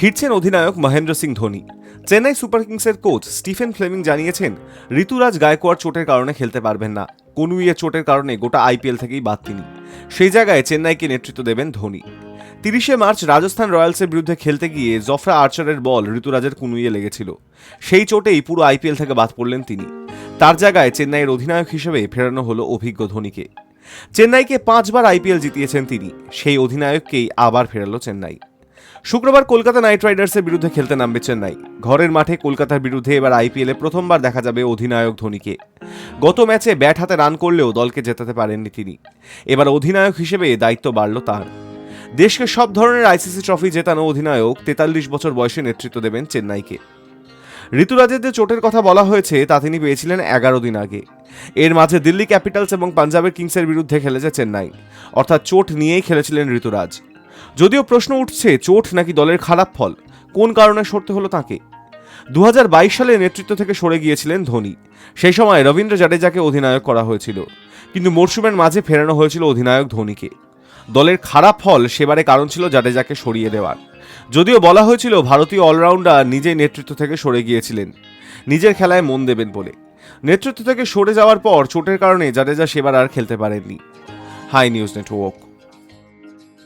ফিরছেন অধিনায়ক মহেন্দ্র সিং ধোনি। চেন্নাই সুপার কিংসের কোচ স্টিফেন ফ্লেমিং জানিয়েছেন ঋতুরাজ গায়কোয়াড় চোটের কারণে খেলতে পারবেন না। কনুইয়ের চোটের কারণে গোটা আইপিএল থেকেই বাদ তিনি। সেই জায়গায় চেন্নাইকে নেতৃত্ব দেবেন ধোনি। 30শে মার্চ রাজস্থান রয়্যালসের বিরুদ্ধে খেলতে গিয়ে জফরা আর্চারের বল ঋতুরাজের কনুইয়ে লেগেছিল। সেই চোটেই পুরো আইপিএল থেকে বাদ পড়লেন তিনি। তার জায়গায় চেন্নাইয়ের অধিনায়ক হিসেবে ফেরানো হলো অভিজ্ঞ ধোনিকে। চেন্নাইকে 5 বার আইপিএল জিতিয়েছেন তিনি। সেই অধিনায়ককেই আবার ফেরালো চেন্নাই। শুক্রবার কলকাতা নাইট রাইডার্সের বিরুদ্ধে খেলতে নামবে চেন্নাই। ঘরের মাঠে কলকাতার বিরুদ্ধে এবার আইপিএলে প্রথমবার দেখা যাবে অধিনায়ক ধোনিকে। গত ম্যাচে ব্যাট হাতে রান করলেও দলকে জেতাতে পারেননি তিনি। এবার অধিনায়ক হিসেবে দায়িত্ব বাড়ল তার। দেশকে সব ধরনের আইসিসি ট্রফি জেতানো অধিনায়ক 43 বছর বয়সে নেতৃত্ব দেবেন চেন্নাইকে। ঋতুরাজের যে চোটের কথা বলা হয়েছে তা তিনি পেয়েছিলেন 11 দিন আগে। এর মাঝে দিল্লি ক্যাপিটালস এবং পাঞ্জাবের কিংসের বিরুদ্ধে খেলেছে চেন্নাই। অর্থাৎ চোট নিয়েই খেলেছিলেন ঋতুরাজ। যদিও প্রশ্ন উঠছে চোট নাকি দলের খারাপ ফল, কোন কারণে সরতে হলো তাকে। 2022 সালে নেতৃত্ব থেকে সরে গিয়েছিলেন ধোনি। সেই সময় রবীন্দ্র জাডেজাকে অধিনায়ক করা হয়েছিল, কিন্তু মরশুমের মাঝে ফেরানো হয়েছিল অধিনায়ক ধোনিকে। দলের খারাপ ফল সেবারে কারণ ছিল জাডেজাকে সরিয়ে দেওয়ার। যদিও বলা হয়েছিল ভারতীয় অলরাউন্ডার নিজেই নেতৃত্ব থেকে সরে গিয়েছিলেন নিজের খেলায় মন দেবেন বলে। নেতৃত্ব থেকে সরে যাওয়ার পর চোটের কারণে জাডেজা সেবার আর খেলতে পারেননি। Hi news network.